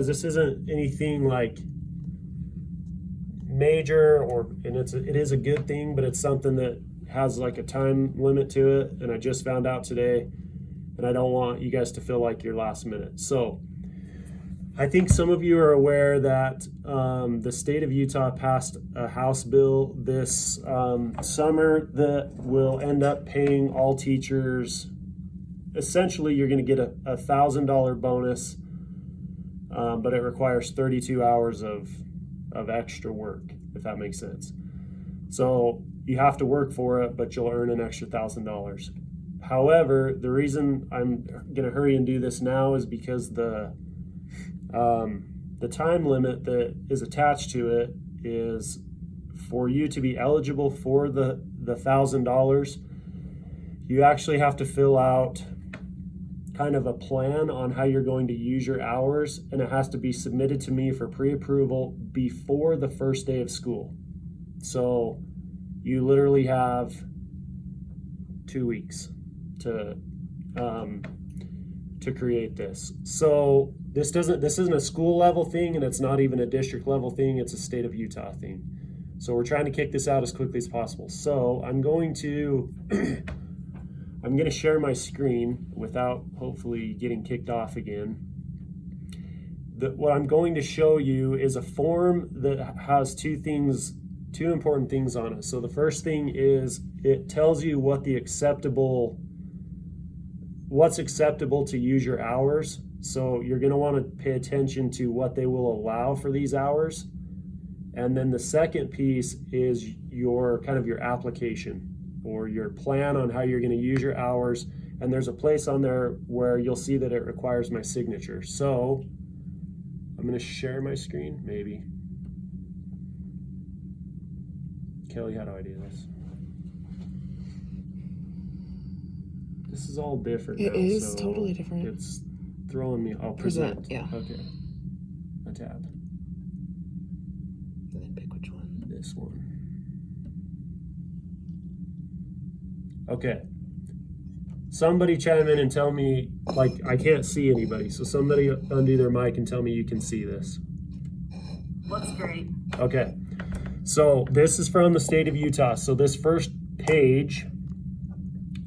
because this isn't anything like major, and it is a good thing, but it's something that has like a time limit to it, and I just found out today, and I don't want you guys to feel like you're last minute. So I think some of you are aware that the state of Utah passed a House bill this summer that will end up paying all teachers. Essentially, you're going to get a $1,000 bonus, but it requires 32 hours of extra work, if that makes sense. So you have to work for it, but you'll earn an extra $1,000. However, the reason I'm going to hurry and do this now is because the time limit that is attached to it is for you to be eligible for the $1,000. You actually have to fill out kind of a plan on how you're going to use your hours, and it has to be submitted to me for pre-approval before the first day of school. So you literally have 2 weeks to create this. So this isn't a school level thing, and it's not even a district level thing. It's a state of Utah thing. So we're trying to kick this out as quickly as possible. So I'm going to share my screen without hopefully getting kicked off again. What I'm going to show you is a form that has two important things on it. So the first thing is it tells you what's acceptable to use your hours. So you're going to want to pay attention to what they will allow for these hours. And then the second piece is your application or your plan on how you're going to use your hours. And there's a place on there where you'll see that it requires my signature. So I'm going to share my screen, maybe. Kelly, how do I do this? This is all different now. It is so totally different. It's throwing me. I'll present. Yeah. Okay. A tab. And then pick which one. This one. Okay. Somebody chime in and tell me, like, I can't see anybody. So somebody undo their mic and tell me you can see this. Looks great. Okay. So this is from the state of Utah. So this first page,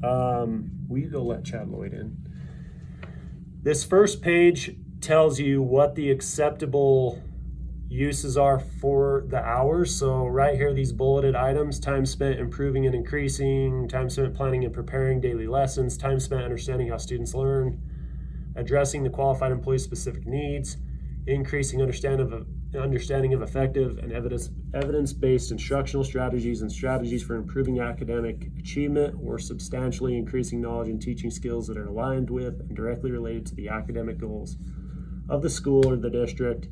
will you go let Chad Lloyd in? This first page tells you what the acceptable uses are for the hours. So right here, these bulleted items: time spent improving and increasing, time spent planning and preparing daily lessons, time spent understanding how students learn, addressing the qualified employee specific needs, increasing understanding of effective and evidence-based instructional strategies and strategies for improving academic achievement, or substantially increasing knowledge and teaching skills that are aligned with and directly related to the academic goals of the school or the district,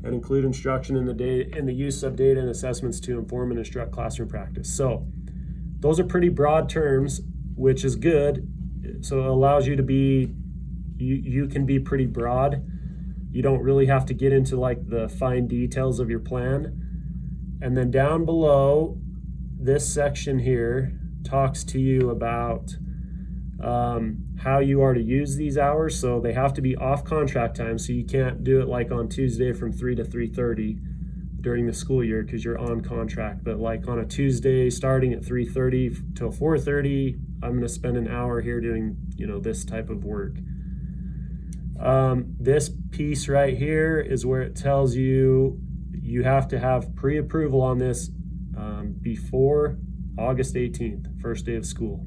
and include instruction in the use of data and assessments to inform and instruct classroom practice. So those are pretty broad terms, which is good. So it allows you to be, you can be pretty broad. You don't really have to get into like the fine details of your plan. And then down below, this section here talks to you about how you are to use these hours. So they have to be off contract time. So you can't do it like on Tuesday from 3 to 3:30 during the school year because you're on contract. But like on a Tuesday starting at 3:30 till 4:30, I'm going to spend an hour here doing, this type of work. This piece right here is where it tells you have to have pre-approval on this before August 18th, first day of school.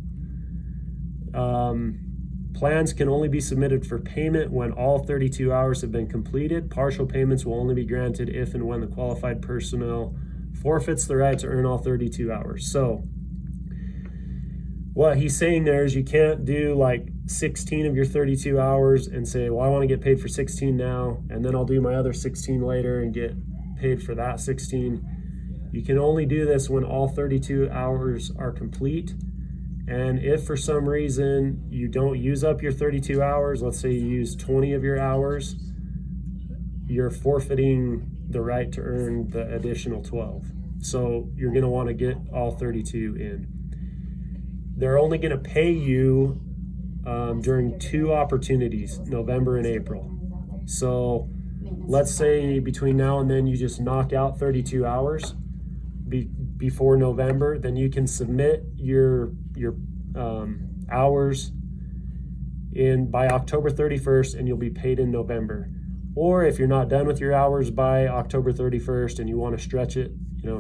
Plans can only be submitted for payment when all 32 hours have been completed. Partial payments will only be granted if and when the qualified personnel forfeits the right to earn all 32 hours. So what he's saying there is you can't do like 16 of your 32 hours and say, well, I want to get paid for 16 now, and then I'll do my other 16 later and get paid for that 16. You can only do this when all 32 hours are complete. And if for some reason you don't use up your 32 hours, let's say you use 20 of your hours, you're forfeiting the right to earn the additional 12. So you're going to want to get all 32 in. They're only going to pay you during two opportunities, November and April. So maintenance. let's say between now and then you just knock out 32 hours before November, then you can submit your hours by October 31st and you'll be paid in November. Or if you're not done with your hours by October 31st and you want to stretch it,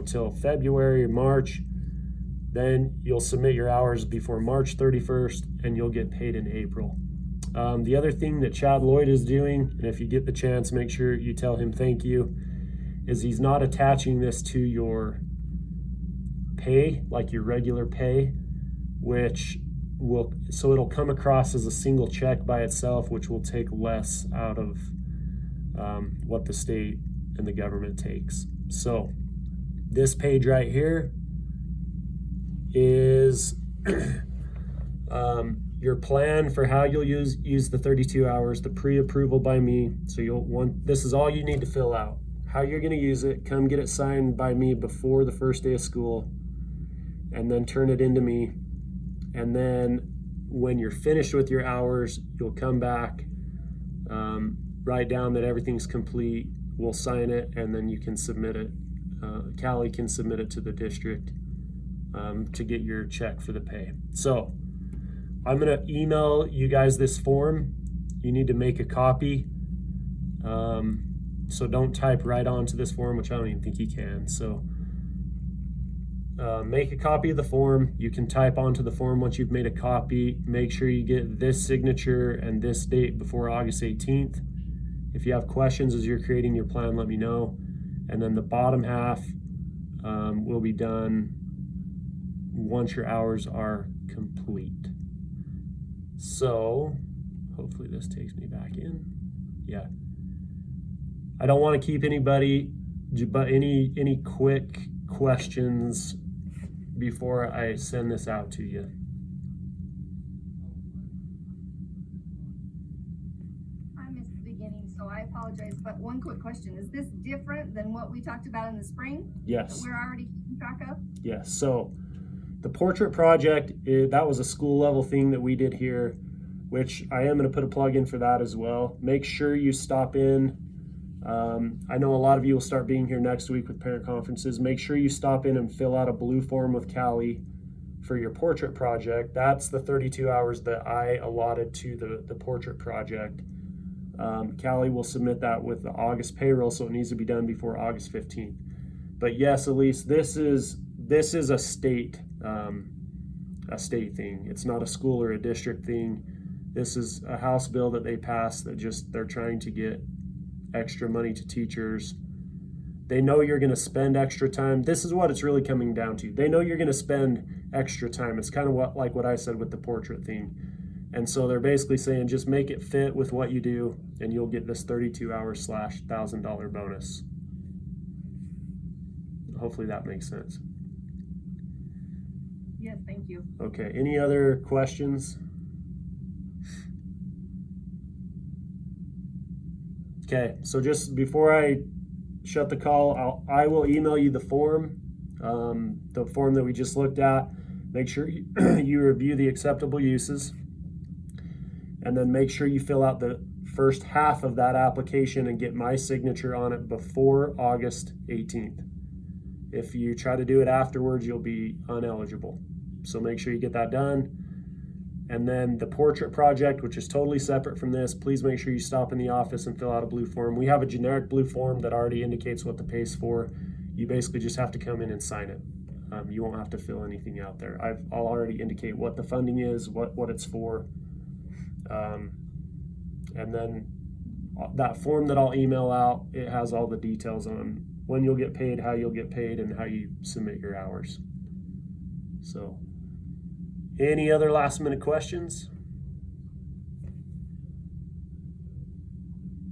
till February or March, then you'll submit your hours before March 31st and you'll get paid in April. The other thing that Chad Lloyd is doing, and if you get the chance, make sure you tell him thank you, is he's not attaching this to your pay, like your regular pay, so it'll come across as a single check by itself, which will take less out of what the state and the government takes. So this page right here is your plan for how you'll use the 32 hours, the pre-approval by me. So this is all you need to fill out. How you're going to use it, come get it signed by me before the first day of school, and then turn it into me. And then when you're finished with your hours, you'll come back, write down that everything's complete, we'll sign it, and then you can submit it. Callie can submit it to the district to get your check for the pay. So I'm going to email you guys this form. You need to make a copy. So don't type right onto this form, which I don't even think you can. So make a copy of the form. You can type onto the form once you've made a copy. Make sure you get this signature and this date before August 18th. If you have questions as you're creating your plan, let me know. And then the bottom half will be done once your hours are complete. So hopefully this takes me back in. Yeah. I don't want to keep anybody, but any quick questions before I send this out to you? I missed the beginning, so I apologize, but one quick question. Is this different than what we talked about in the spring? Yes. That we're already keeping track of? Yes. So the portrait project, that was a school level thing that we did here, which I am going to put a plug in for that as well. Make sure you stop in. I know a lot of you will start being here next week with parent conferences. Make sure you stop in and fill out a blue form with Callie for your portrait project. That's the 32 hours that I allotted to the portrait project. Callie will submit that with the August payroll, so it needs to be done before August 15th. But yes, Elise, this is a state thing. It's not a school or a district thing. This is a House bill that they passed that they're trying to get extra money to teachers. They know you're going to spend extra time. This is what it's really coming down to. They know you're going to spend extra time. It's kind of like what I said with the portrait thing. And so they're basically saying just make it fit with what you do and you'll get this 32 hours / $1,000 bonus. Hopefully that makes sense. Yes, thank you. Okay, any other questions? Okay, so just before I shut the call, I will email you the form that we just looked at. Make sure you review the acceptable uses, and then make sure you fill out the first half of that application and get my signature on it before August 18th. If you try to do it afterwards, you'll be ineligible. So make sure you get that done. And then the portrait project, which is totally separate from this, please make sure you stop in the office and fill out a blue form. We have a generic blue form that already indicates what the pay's for. You basically just have to come in and sign it. You won't have to fill anything out there. I'll already indicate what the funding is, what it's for. And then that form that I'll email out, it has all the details on when you'll get paid, how you'll get paid, and how you submit your hours. So, any other last minute questions?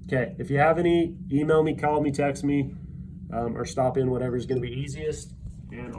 Okay, if you have any, email me, call me, text me, or stop in, whatever's going to be easiest. And